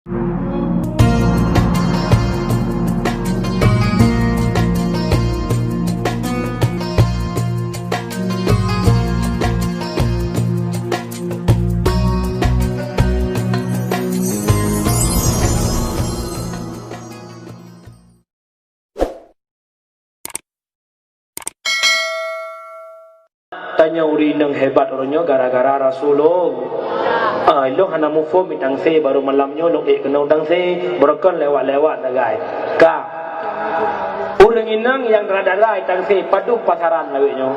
Tanya uri nang hebat orangnya gara-gara Rasulullah. Lo hana mufo mitang se baru malamnya lo kena udang se berkan lewat-lewat nagai. Ka. Orang inang yang rada-rada itang se padu pasaran lawiknya.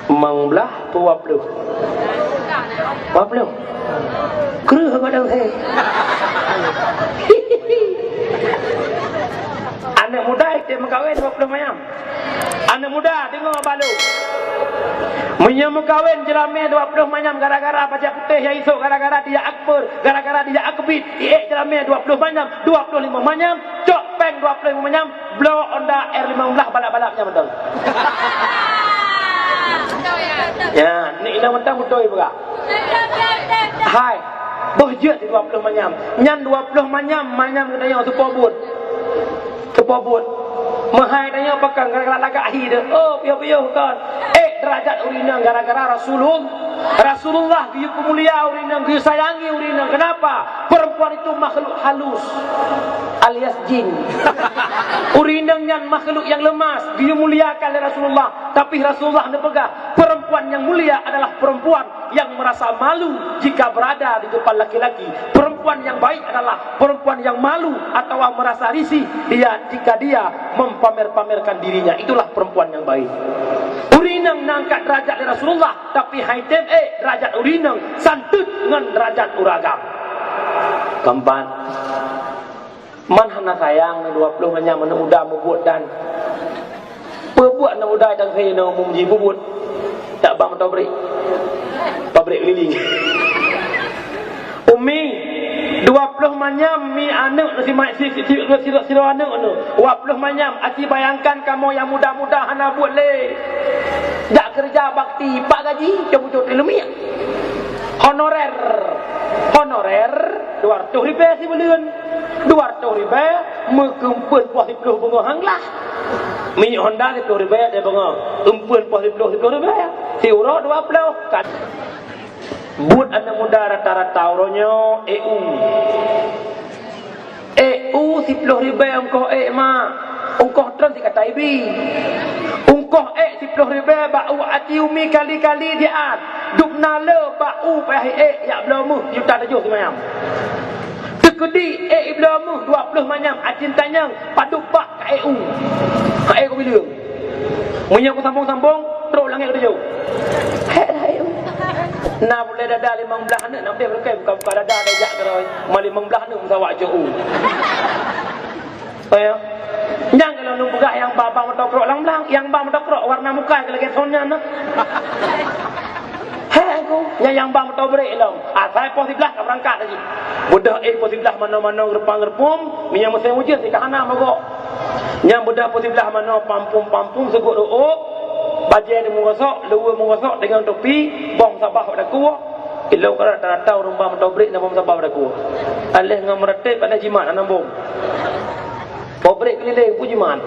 Mangbelah tua pelu. Tua pelu. Keruh badang se. Anak muda itu mengkawin 20 mayam. Anak muda tengok balu. Menyam mengkawin jerami 20 mayam gara-gara baca putih yang esok, gara-gara dia akbar, gara-gara dia akbit. Iek jerami 20 mayam, 25 mayam, cok peng 25 mayam, blow Honda R15 balap-balapnya betul. Ya, ni ina mentang betul juga. Hai. Boh je 20 mayam. Nyan 20 mayam kena yang super boot. Kepobot mahai tanya pakang gara-gara lagak ahi dah. Oh piyo-piyo kan. Derajat urinang gara-gara Rasulullah dia pemulia urinang, dia sayangi urinang. Kenapa? Perempuan itu makhluk halus alias jin. Urinang yang makhluk yang lemas, dia muliakan oleh Rasulullah. Tapi Rasulullah nepegah perempuan yang mulia adalah perempuan yang merasa malu jika berada di depan laki-laki. Perempuan yang baik adalah perempuan yang malu atau merasa risih jika dia mempamer-pamerkan dirinya. Itulah perempuan yang baik. Urinang nangkat derajat dari Rasulullah, tapi haitem derajat urinang santut dengan derajat uragam. Keempat, man hana sayang 20 hanya mana muda membuat dan berbuat nak muda dan saya nak umum jibubut tak bang pabrik keliling. Umi 20 manyam mi anak si anak anu 20 manyam aki bayangkan kamu yang muda-muda hana buat le dak kerja bakti pak gaji cabut-cabut ilmiah honorer 200 ribu si bulan 200 ribu mekempun puas 10 bunga hanglah minyak Honda 10 ribu dia bunga empun puas 10 ribu si urut 20 kan. Buat anak muda rata-rata orangnya EU 10 ribu ungkoh mak ungkoh terus dikata ibi ungkoh 10 ribu bau hati umi kali-kali dia duk nala bau payah ya belum juta 7 semayam tekedi belum 20 manyam acin tanyang padu pak ke EU ko bilang munya aku sambung-sambung terus langit ke jauh EU na boleh dada 15 anak nak dia berkai buka dada dajak teroi mal 15 anak musawak jauh ya jangan kalau nu pegah yang babang metokrok lang-lang yang bang metokrok warna muka ke lagi sonnya nak aku yang bang metobrek long saya pos 11 tak berangkat lagi budak pos 11 mana-mana repang-repum minyak musim hujan si kahana magok yang budak pos 11 mana pampung-pampung segut dook bajai dia mengosok, lewa mengosok dengan topi, bong sabah pada kuah. Ilau kalau rata-rata orang bang mentobrik dan bong sabah pada kuah. Alih dengan meretip pada jimat anak bong. Pobrik keliling pun jimat.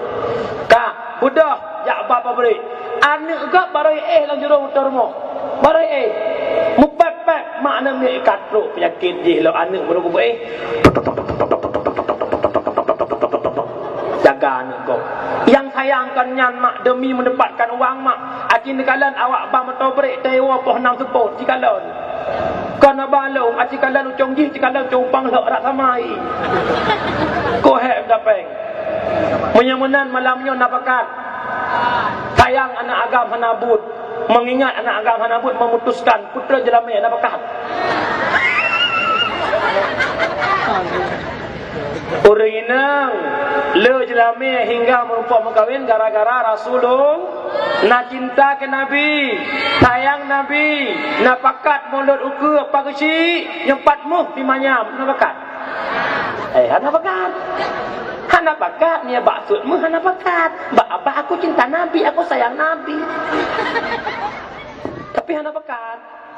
Kak, budak, ya apa pobrik. Anak kak barai lang jurung motor rumah. Barai mupep-pep makna ni katruk penyakit je lo anak baru ku jaga anak kau. Yang sayangkan nyan mak demi mendapatkan uang mak. Aci nekalan awak bang metobrek tewa poh 6 sepot cikalon. Kana balong aci kalan ucong ji cikalon cumpang lok rak samai. Ko hek dapeng. Menyamunan malamnya napakat. Sayang anak agam hanabut. Mengingat anak agam hanabut memutuskan putra jelamnya napakat. Orang inang le jelame hingga merupakan mengkawin gara-gara Rasulullah nak cinta ke Nabi, sayang Nabi, nak pakat mulut uku apa kesi yang patmu di manyam nak pakat. Hana pakat. Hana pakat ni maksudmu hana pakat. Ba aku cinta Nabi, aku sayang Nabi. berkat